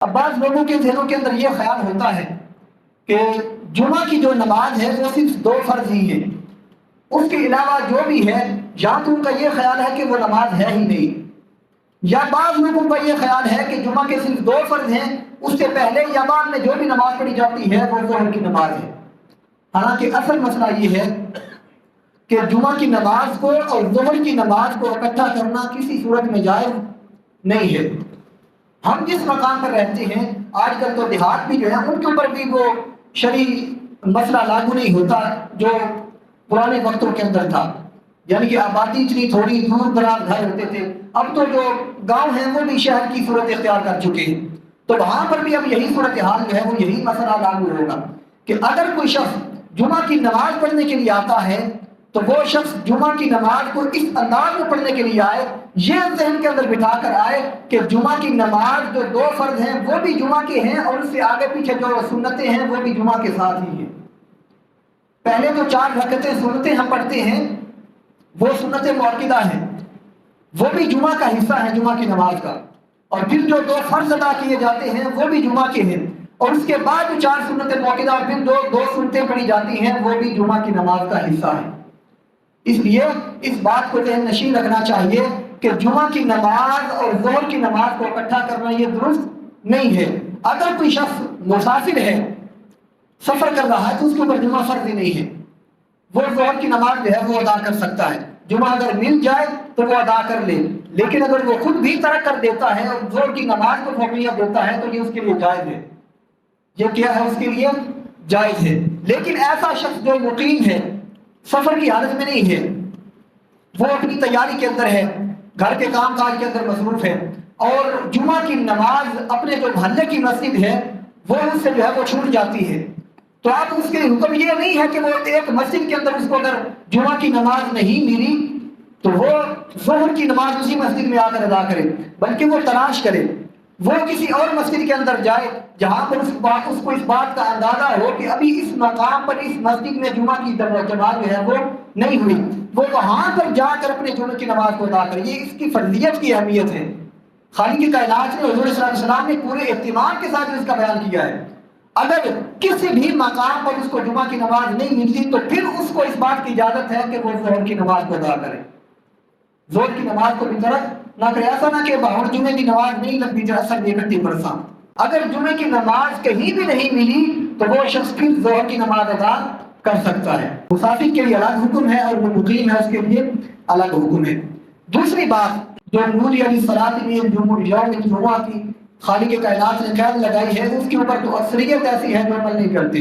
اب بعض لوگوں کے ذہنوں کے اندر یہ خیال ہوتا ہے کہ جمعہ کی جو نماز ہے وہ صرف 2 فرض ہی ہے، اس کے علاوہ جو بھی ہے یا تو ان کا یہ خیال ہے کہ وہ نماز ہے ہی نہیں، یا بعض لوگوں کا یہ خیال ہے کہ جمعہ کے صرف 2 فرض ہیں، اس سے پہلے یا بعد میں جو بھی نماز پڑھی جاتی ہے وہ ظہر کی نماز ہے۔ حالانکہ اصل مسئلہ یہ ہے کہ جمعہ کی نماز کو اور ظہر کی نماز کو اکٹھا کرنا کسی صورت میں جائز نہیں ہے۔ ہم جس مقام پر رہتے ہیں آج کل تو دیہات بھی جو ہے ان کے اوپر بھی وہ شرعی مسئلہ لاگو نہیں ہوتا جو پرانے وقتوں کے اندر تھا، یعنی کہ آبادی اتنی تھوڑی، دور دراز گھر ہوتے تھے، اب تو جو گاؤں ہیں وہ بھی شہر کی صورت اختیار کر چکے ہیں، تو وہاں پر بھی اب یہی صورتحال جو ہے وہ یہی مسئلہ لاگو ہوگا کہ اگر کوئی شخص جمعہ کی نماز پڑھنے کے لیے آتا ہے تو وہ شخص جمعہ کی نماز کو اس انداز میں پڑھنے کے لیے آئے، یہ ذہن کے اندر بٹھا کر آئے کہ جمعہ کی نماز جو 2 فرض ہیں وہ بھی جمعہ کے ہیں اور اس سے آگے پیچھے جو سنتیں ہیں وہ بھی جمعہ کے ساتھ ہی ہیں۔ پہلے جو 4 رکعتیں سنتیں ہم پڑھتے ہیں وہ سنت مؤکدہ ہیں، وہ بھی جمعہ کا حصہ ہے جمعہ کی نماز کا، اور پھر جو 2 فرض ادا کیے جاتے ہیں وہ بھی جمعہ کے ہیں، اور اس کے بعد جو 4 سنت مؤکدہ اور پھر 2 سنتیں پڑھی جاتی ہیں وہ بھی جمعہ کی نماز کا حصہ ہے۔ اس لیے اس بات کو ذہن نشین رکھنا چاہیے کہ جمعہ کی نماز اور ظہر کی نماز کو اکٹھا کرنا یہ درست نہیں ہے۔ اگر کوئی شخص مسافر ہے، سفر کر رہا ہے، تو اس کے اوپر جمعہ فرض ہی نہیں ہے، وہ ظہر کی نماز جو ہے وہ ادا کر سکتا ہے، جمعہ اگر مل جائے تو وہ ادا کر لے، لیکن اگر وہ خود بھی ترک کر دیتا ہے اور ظہر کی نماز کو فوقیت دیتا ہے تو یہ اس کے لیے جائز ہے، یہ کیا ہے اس کے لیے جائز ہے۔ لیکن ایسا شخص جو مقیم ہے، سفر کی حالت میں نہیں ہے، وہ اپنی تیاری کے اندر ہے، گھر کے کام کاج کے اندر مصروف ہے، اور جمعہ کی نماز اپنے جو محلے کی مسجد ہے وہ اس سے جو ہے وہ چھوٹ جاتی ہے، تو آپ اس کے حکم یہ نہیں ہے کہ وہ ایک مسجد کے اندر اس کو اگر جمعہ کی نماز نہیں ملی تو وہ ظہر کی نماز اسی مسجد میں آ کر ادا کرے، بلکہ وہ تلاش کرے، وہ کسی اور مسجد کے اندر جائے جہاں پر اس کو اس بات کا اندازہ ہو کہ ابھی اس مقام پر اس مسجد میں جمعہ کی جماعت جو ہے وہ نہیں ہوئی، وہ وہاں پر جا کر اپنے جمعہ کی نماز کو ادا کرے۔ یہ اس کی فرضیت کی اہمیت ہے۔ خالق کائنات نے حضور صلی اللہ علیہ وسلم نے پورے اہتمام کے ساتھ اس کا بیان کیا ہے۔ اگر کسی بھی مقام پر اس کو جمعہ کی نماز نہیں ملتی تو پھر اس کو اس بات کی اجازت ہے کہ وہ ظہر کی نماز کو ادا کرے، ظہر کی نماز کو بھی ترک نہ کرے، ایسا نہ کہ باہر جمعے کی نماز نہیں لگتی اثر دے کرتی برساں۔ اگر جمعے کی نماز کہیں بھی نہیں ملی تو وہ شخص پھر ظہر کی نماز ادا کر سکتا ہے۔ مسافر کے لیے الگ حکم ہے اور وہ مقیم ہے اس کے لیے الگ حکم ہے۔ دوسری بات جو نوری علی صلاۃ میں یوم جمعہ کی خالق کائنات نے قید لگائی ہے، اس کے اوپر تو اکثریت ایسی ہے جو عمل نہیں کرتے،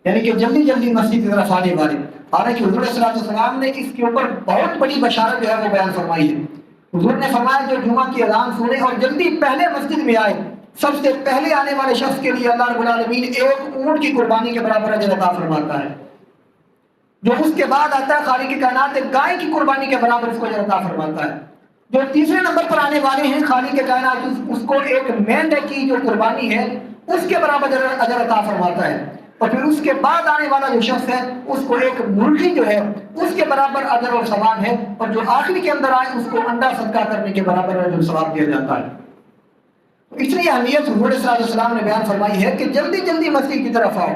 یعنی کہ جلدی جلدی مسجد کی طرف آنے والے، حالانکہ حضور صلی اللہ علیہ وسلم نے اس کے اوپر بہت بڑی بشارت جو ہے وہ بیان فرمائی ہے۔ حضور نے فرمایا جو جمعہ کی اذان سنے اور جلدی پہلے مسجد میں آئے، سب سے پہلے آنے والے شخص کے لیے اللہ رب العالمین 1 اونٹ کی قربانی کے برابر اجر عطا فرماتا ہے۔ جو اس کے بعد آتا ہے خالق کائنات ایک گائے کی قربانی کے برابر اس کو اجر عطا فرماتا ہے۔ جو تیسرے نمبر پر آنے والے ہیں خالق کائنات اس کو ایک مینڈے کی جو قربانی ہے اس کے برابر اجر عطا فرماتا ہے، اور پھر اس کے بعد آنے والا جو شخص ہے اس کو ایک مرغی جو ہے اس کے برابر اجر اور ثواب ہے، اور جو آخری کے اندر آئے اس کو انڈا صدقہ کرنے کے برابر اجر اور ثواب دیا جاتا ہے۔ اس لیے اہمیت حضور صلی اللہ علیہ وسلم نے بیان فرمائی ہے کہ جلدی جلدی مسجد کی طرف آؤ۔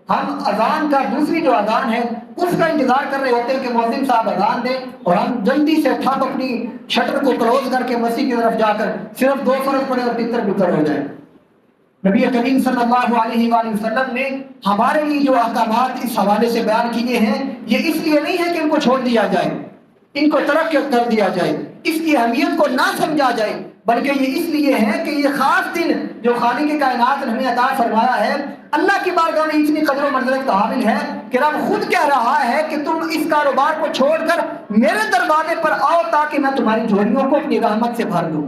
ہم اذان کا دوسری جو اذان ہے اس کا انتظار کر رہے ہوتے ہیں کہ مؤذن صاحب اذان دیں اور ہم جلدی سے ٹھپ اپنی شٹر کو کلوز کر کے مسجد کی طرف جا کر صرف 2 فرض پڑھے اور بتر ہو جائے۔ نبی کریم صلی اللہ علیہ وآلہ وسلم نے ہمارے لیے جو احکامات اس حوالے سے بیان کیے ہیں یہ اس لیے نہیں ہے کہ ان کو چھوڑ دیا جائے، ان کو ترک کر دیا جائے، اس کی اہمیت کو نہ سمجھا جائے، بلکہ یہ اس لیے ہے کہ یہ خاص دن جو خالق کائنات نے ہمیں عطا فرمایا ہے اللہ کی بارگاہ میں اتنی قدر و منزلت کا حامل ہے کہ رب خود کہہ رہا ہے کہ تم اس کاروبار کو چھوڑ کر میرے دروازے پر آؤ تاکہ میں تمہاری جھولیوں کو اپنی رحمت سے بھر دوں،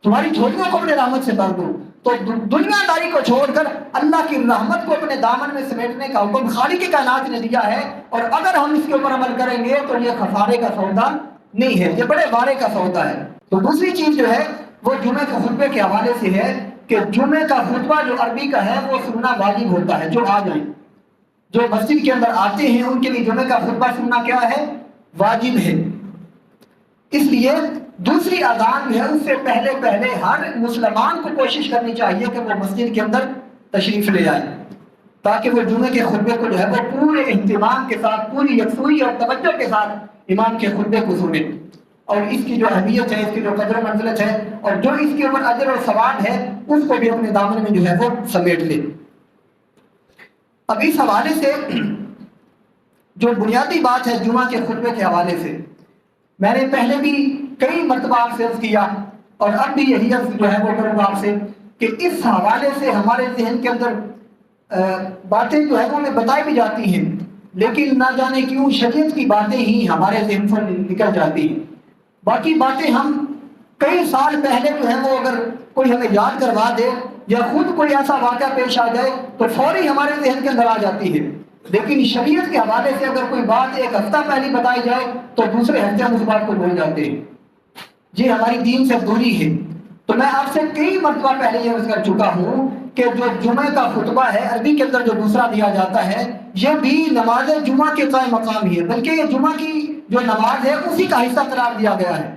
تمہاری جھولیوں کو اپنے رحمت سے بھر دوں۔ تو دنیا داری کو چھوڑ کر اللہ کی رحمت کو اپنے دامن میں سمیٹنے کا حکم خالق کائنات نے دیا ہے، اور اگر ہم اس کے اوپر عمل کریں گے تو یہ خسارے کا سودا نہیں ہے، یہ بڑے وارے کا سودا ہے۔ تو دوسری چیز جو ہے وہ جمعے کے خطبے کے حوالے سے ہے کہ جمعے کا خطبہ جو عربی کا ہے وہ سننا واجب ہوتا ہے۔ جو آ جائیں، جو مسجد کے اندر آتے ہیں ان کے لیے جمعے کا خطبہ سننا کیا ہے؟ واجب ہے۔ اس لیے دوسری اذان جو ہے اس سے پہلے پہلے ہر مسلمان کو کوشش کرنی چاہیے کہ وہ مسجد کے اندر تشریف لے آئے، تاکہ وہ جمعے کے خطبے کو جو ہے وہ پورے اہتمام کے ساتھ، پوری یکسوئی اور توجہ کے ساتھ امام کے خطبے کو سنیں، اور اس کی جو اہمیت ہے، اس کی جو قدر و منزلت ہے، اور جو اس کے اوپر اجر اور ثواب ہے، اس کو بھی اپنے دامن میں جو ہے وہ سمیٹ لے۔ اب اس حوالے سے جو بنیادی بات ہے جمعہ کے خطبے کے حوالے سے، میں نے پہلے بھی کئی مرتبہ آپ سے عرض کیا اور اب بھی یہی عرض جو ہے وہ کروں گا آپ سے کہ اس حوالے سے ہمارے ذہن کے اندر باتیں جو ہے وہ ہمیں بتائی بھی جاتی ہیں، لیکن نہ جانے کیوں شریعت کی باتیں ہی ہمارے ذہن سے نکل جاتی ہیں۔ باقی باتیں ہم کئی سال پہلے جو ہے وہ اگر کوئی ہمیں یاد کروا دے یا خود کوئی ایسا واقعہ پیش آ جائے تو فوری ہمارے ذہن کے اندر آ جاتی ہے، لیکن شریعت کے حوالے سے اگر کوئی بات ایک ہفتہ پہلے بتائی جائے تو دوسرے ہفتے ہم اس بات کو بھول جاتے ہیں۔ یہ ہماری دین سے دوری ہے۔ تو میں آپ سے کئی مرتبہ پہلے یہ عرض کر چکا ہوں کہ جو جمعے کا خطبہ ہے عربی کے اندر جو دوسرا دیا جاتا ہے، یہ بھی نماز جمعہ کے قائم مقام ہی ہے، بلکہ یہ جمعہ کی جو نماز ہے اسی کا حصہ قرار دیا گیا ہے۔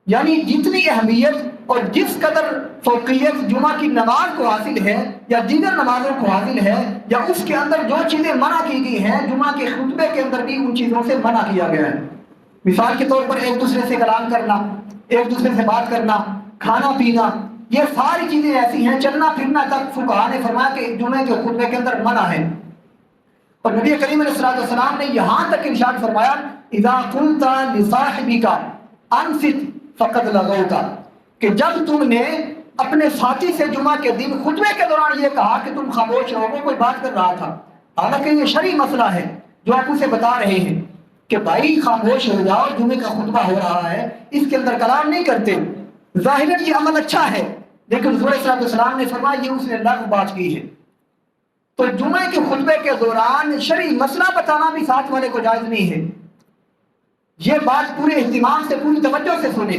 یعنی جتنی اہمیت اور جس قدر فوقیت جمعہ کی نماز کو حاصل ہے یا دیگر نمازوں کو حاصل ہے، یا اس کے اندر جو چیزیں منع کی گئی ہیں جمعہ کے خطبے کے اندر بھی ان چیزوں سے منع کیا گیا ہے۔ مثال کے طور پر ایک دوسرے سے کلام کرنا، ایک دوسرے سے بات کرنا، کھانا پینا، یہ ساری چیزیں ایسی ہیں، چلنا پھرنا تک فقہاء نے فرمایا کہ جمعے کے خطبے کے اندر منع ہے۔ اور نبی کریم علیہ السلام نے یہاں تک ارشاد فرمایا اذا قلت لصاحبک انصت فقد لغوت، کہ جب تم نے اپنے ساتھی سے جمعہ کے دن خطبے کے دوران یہ کہا کہ تم خاموش رہو، کوئی بات کر رہا تھا، حالانکہ یہ شرعی مسئلہ ہے جو آپ اسے بتا رہے ہیں کہ بھائی خاموش ہو جاؤ، جمعے کا خطبہ ہو رہا ہے، اس کے اندر کلام نہیں کرتے۔ ظاہراً یہ عمل اچھا ہے، لیکن حضور صلی اللہ علیہ وسلم نے فرمایا یہ اس نے لغو بات کی ہے۔ تو جمعے کے خطبے کے دوران شرعی مسئلہ بتانا بھی ساتھ والے کو جائز نہیں ہے۔ یہ بات پورے اہتمام سے، پوری توجہ سے سنیں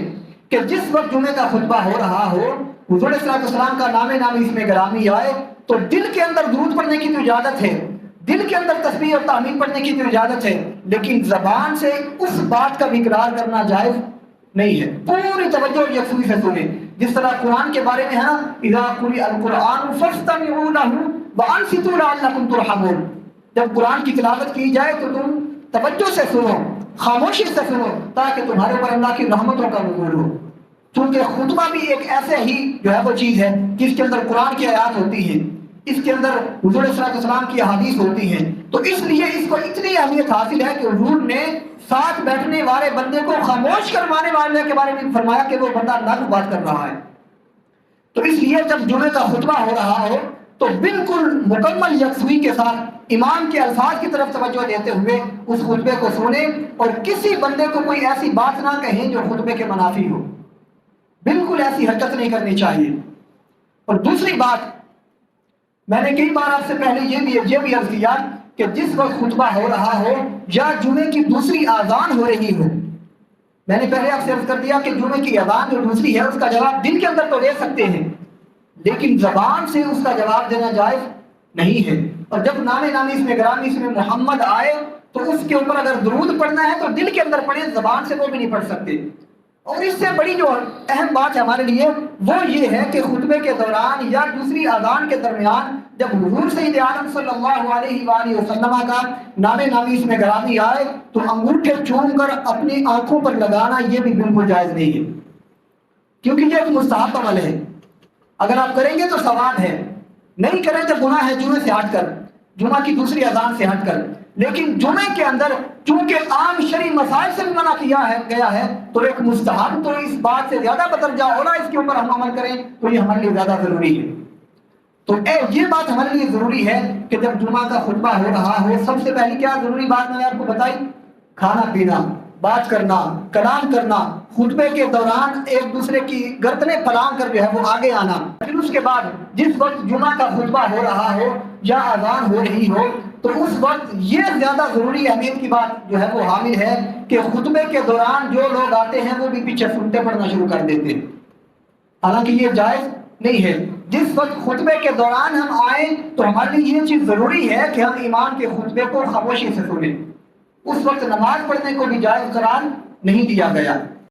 کہ جس وقت جمعے کا خطبہ ہو رہا ہو، حضور صلی اللہ علیہ وسلم کا نام نامی اس میں گرامی آئے تو دل کے اندر درود پڑھنے کی تو اجازت ہے، دل کے اندر تسبیح اور تحمیل پڑھنے کی تو اجازت ہے، لیکن زبان سے اس بات کا بھی اقرار کرنا جائز نہیں ہے۔ پوری توجہ اور یکسوئی سے سنیں، جس طرح قرآن کے بارے میں ہے نا اذا قرئ القرآن فاستمعوا له وانصتوا لعلکم ترحمون، جب قرآن کی تلاوت کی جائے تو تم توجہ سے سنو، خاموشی سے سنو، تاکہ تمہارے اوپر اللہ کی رحمتوں کا نزول ہو۔ چونکہ خطبہ بھی ایک ایسے ہی جو ہے وہ چیز ہے جس کے اندر قرآن کی آیات ہوتی ہیں، اس کے اندر حضور صلی اللہ علیہ وسلم کی احادیث ہوتی ہیں، تو اس لیے اس کو اتنی اہمیت حاصل ہے کہ حضور نے ساتھ بیٹھنے والے بندے کو خاموش کروانے والے کے بارے میں فرمایا کہ وہ بندہ لغو بات کر رہا ہے۔ تو اس لیے جب جمعے کا خطبہ ہو رہا ہو تو بالکل مکمل یکسوئی کے ساتھ امام کے الفاظ کی طرف توجہ دیتے ہوئے اس خطبے کو سنیں، اور کسی بندے کو کوئی ایسی بات نہ کہیں جو خطبے کے منافی ہو، بالکل ایسی حرکت نہیں کرنی چاہیے۔ اور دوسری بات، میں نے کئی بار آپ سے پہلے یہ بھی عرض کیا کہ جس وقت خطبہ ہو رہا ہو یا جمعے کی دوسری اذان ہو رہی ہو، میں نے پہلے آپ سے عرض کر دیا کہ جمعے کی اذان جو دوسری ہے اس کا جواب دل کے اندر تو دے سکتے ہیں، لیکن زبان سے اس کا جواب دینا جائز نہیں ہے۔ اور جب نام نامی اس میں گرامی اس میں محمد آئے تو اس کے اوپر اگر درود پڑھنا ہے تو دل کے اندر پڑھیں، زبان سے وہ بھی نہیں پڑھ سکتے۔ اور اس سے بڑی جو اہم بات ہے ہمارے لیے وہ یہ ہے کہ خطبے کے دوران یا دوسری اذان کے درمیان جب حضور سید عالم صلی اللہ علیہ وآلہ وسلم کا نام نامی اس میں گرامی آئے تو انگوٹھے چوم کر اپنی آنکھوں پر لگانا یہ بھی بالکل جائز نہیں ہے، کیونکہ یہ ایک مستحب عمل ہے، اگر آپ کریں گے تو ثواب ہے، نہیں کریں تو گناہ ہے، جمعے سے ہٹ کر، جمعہ کی دوسری اذان سے ہٹ کر۔ لیکن جمعے کے اندر چونکہ عام شرعی مسائل سے منع کیا گیا ہے تو ایک مستحب تو اس بات سے زیادہ بدرجہ اولا اس کے اوپر ہم عمل کریں تو یہ ہمارے لیے زیادہ ضروری ہے۔ تو یہ بات ہمارے لیے ضروری ہے کہ جب جمعہ کا خطبہ ہو رہا ہو، سب سے پہلی کیا ضروری بات میں نے آپ کو بتائی، کھانا پینا، بات کرنا، کلام کرنا، خطبے کے دوران ایک دوسرے کی گردنیں پھلانگ کر جو ہے وہ آگے آنا۔ پھر اس کے بعد جس وقت جمعہ کا خطبہ ہو رہا ہو یا اذان ہو رہی ہو تو اس وقت یہ زیادہ ضروری اہمیت کی بات جو ہے وہ حامل ہے کہ خطبے کے دوران جو لوگ آتے ہیں وہ بھی پیچھے سنتے پڑھنا شروع کر دیتے ہیں، حالانکہ یہ جائز نہیں ہے۔ جس وقت خطبے کے دوران ہم آئیں تو ہمارے لیے یہ چیز ضروری ہے کہ ہم امام کے خطبے کو خاموشی سے سنیں، اس وقت نماز پڑھنے کو بھی جائز قرار نہیں دیا گیا۔